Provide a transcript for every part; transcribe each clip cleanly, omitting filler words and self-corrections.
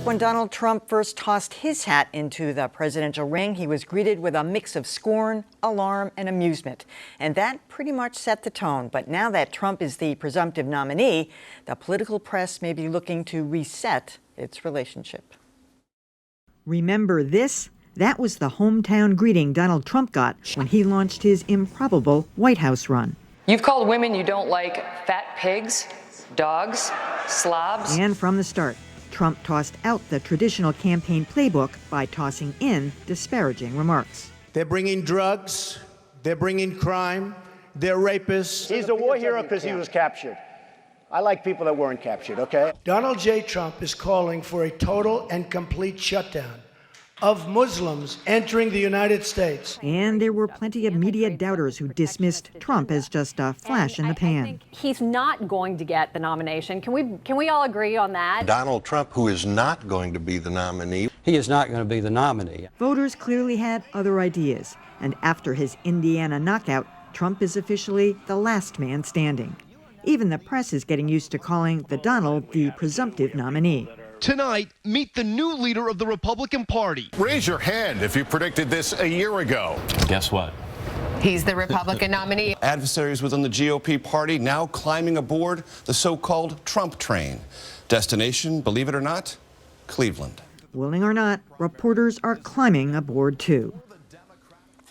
When Donald Trump first tossed his hat into the presidential ring, he was greeted with a mix of scorn, alarm, and amusement. And that pretty much set the tone. But now that Trump is the presumptive nominee, the political press may be looking to reset its relationship. Remember this? That was the hometown greeting Donald Trump got when he launched his improbable White House run. You've called women you don't like fat pigs, dogs, slobs. And from the start, Trump tossed out the traditional campaign playbook by tossing in disparaging remarks. They're bringing drugs, they're bringing crime, they're rapists. He's a war hero because he was captured. I like people that weren't captured, okay? Donald J. Trump is calling for a total and complete shutdown of Muslims entering the United States. And there were plenty of media doubters who dismissed Trump as just a flash in the pan. I think he's not going to get the nomination. Can we all agree on that? Donald Trump, who is not going to be the nominee. He is not going to be the nominee. Voters clearly had other ideas. And after his Indiana knockout, Trump is officially the last man standing. Even the press is getting used to calling the Donald the presumptive nominee. Tonight, meet the new leader of the Republican Party. Raise your hand if you predicted this a year ago. Guess what? He's the Republican nominee. Adversaries within the GOP party now climbing aboard the so-called Trump train. Destination, believe it or not, Cleveland. Willing or not, reporters are climbing aboard too.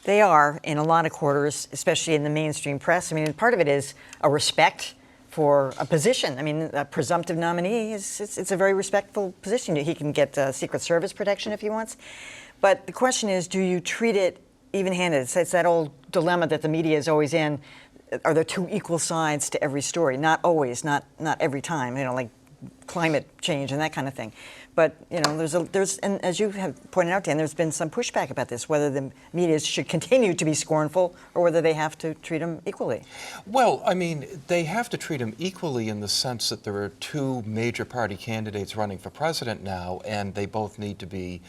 They are in a lot of quarters, especially in the mainstream press. I mean, part of it is a respect for a position. I mean, a presumptive nominee it's a very respectful position. He can get Secret Service protection if he wants. But the question is, do you treat it even-handed? It's that old dilemma that the media is always in. Are there two equal sides to every story? Not always, not every time, like climate change and that kind of thing. But, there's and as you have pointed out, Dan, there's been some pushback about this, whether the media should continue to be scornful or whether they have to treat them equally. Well, I mean, they have to treat them equally in the sense that there are two major party candidates running for president now, and they both need to be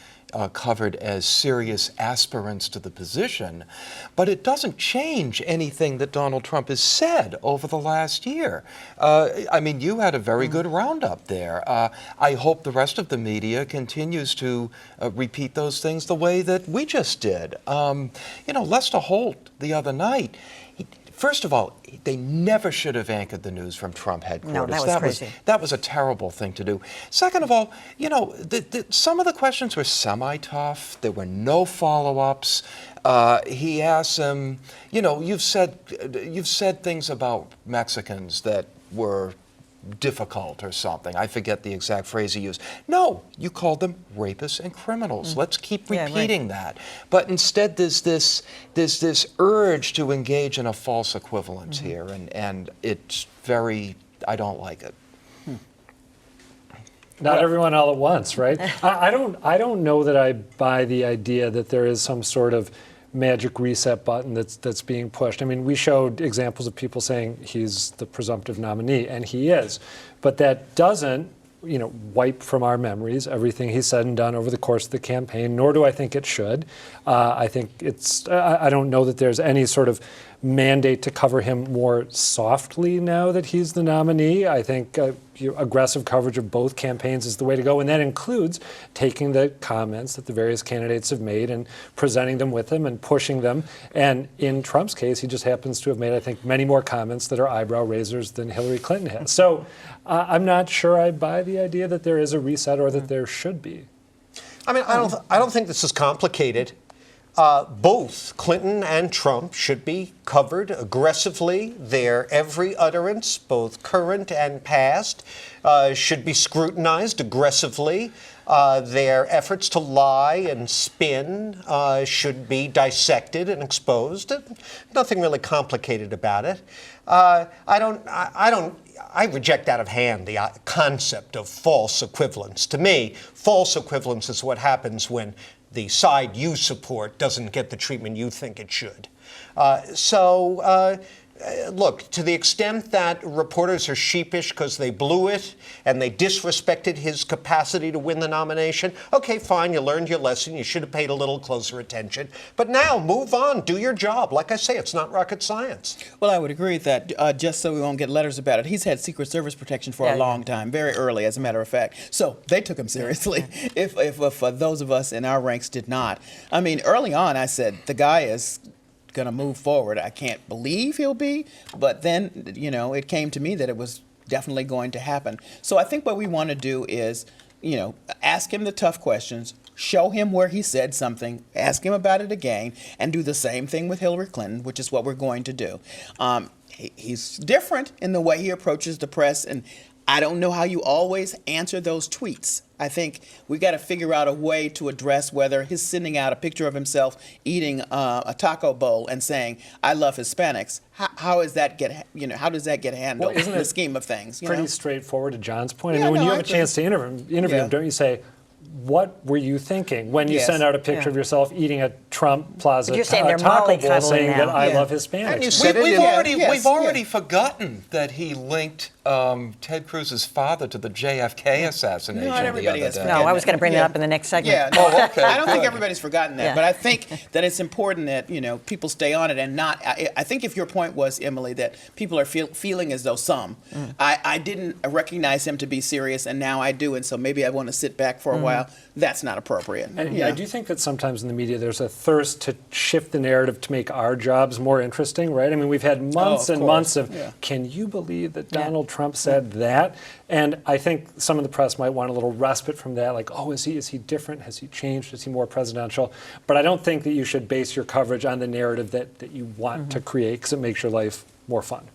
covered as serious aspirants to the position. But it doesn't change anything that Donald Trump has said over the last year. I mean, you had a very good roundup there. I hope the rest of the media continues to repeat those things the way that we just did. Lester Holt the other night, first of all, they never should have anchored the news from Trump headquarters. No, that was crazy. That was a terrible thing to do. Second of all, some of the questions were semi-tough. There were no follow-ups. He asked him, you've said things about Mexicans that were difficult or something. I forget the exact phrase he used. No, you called them rapists and criminals. Let's keep repeating that. But instead, there's this urge to engage in a false equivalence here, and it's I don't like it. Not everyone all at once, right? I don't know that I buy the idea that there is some sort of magic reset button that's being pushed. I mean, we showed examples of people saying he's the presumptive nominee, and he is. But that doesn't, wipe from our memories everything he said and done over the course of the campaign, nor do I think it should. I think I don't know that there's any sort of mandate to cover him more softly now that he's the nominee. I think aggressive coverage of both campaigns is the way to go, and that includes taking the comments that the various candidates have made and presenting them with him and pushing them. And in Trump's case, he just happens to have made, I think, many more comments that are eyebrow raisers than Hillary Clinton has. So I'm not sure I buy the idea that there is a reset or that there should be. I mean, I don't think this is complicated. Both Clinton and Trump should be covered aggressively. Their every utterance, both current and past, should be scrutinized aggressively. Their efforts to lie and spin should be dissected and exposed. Nothing really complicated about it. I reject out of hand the concept of false equivalence. To me, false equivalence is what happens when the side you support doesn't get the treatment you think it should. Look, to the extent that reporters are sheepish because they blew it and they disrespected his capacity to win the nomination, okay, fine, you learned your lesson. You should have paid a little closer attention. But now, move on, do your job. Like I say, it's not rocket science. Well, I would agree with that, just so we won't get letters about it. He's had Secret Service protection for a long time, very early, as a matter of fact. So they took him seriously, if those of us in our ranks did not. I mean, early on, I said, the guy is going to move forward. I can't believe he'll be, but then, you know, it came to me that it was definitely going to happen. So I think what we want to do is, you know, ask him the tough questions, show him where he said something, ask him about it again, and do the same thing with Hillary Clinton, which is what we're going to do. He's different in the way he approaches the press, and I don't know how you always answer those tweets. I think we got to figure out a way to address whether he's sending out a picture of himself eating a taco bowl and saying, "I love Hispanics." How does that get handled in the scheme of things? Pretty straightforward to John's point. I mean, when you have a chance to interview him, don't you say, what were you thinking when you send out a picture of yourself eating a Trump Plaza taco bowl saying that I love Hispanics? We've already forgotten that he linked Ted Cruz's father to the JFK assassination. Not everybody has forgotten. No, I was going to bring that up in the next segment. Yeah, no, I don't think everybody's forgotten that, but I think that it's important that, you know, people stay on it and not. I think if your point was, Emily, that people are feeling as though I didn't recognize him to be serious, and now I do, and so maybe I want to sit back for a while. That's not appropriate. And I do think that sometimes in the media there's a thirst to shift the narrative to make our jobs more interesting, right? I mean, we've had months and months of, can you believe that Donald Trump said that? And I think some of the press might want a little respite from that, like, oh, is he different? Has he changed? Is he more presidential? But I don't think that you should base your coverage on the narrative that you want to create, because it makes your life more fun.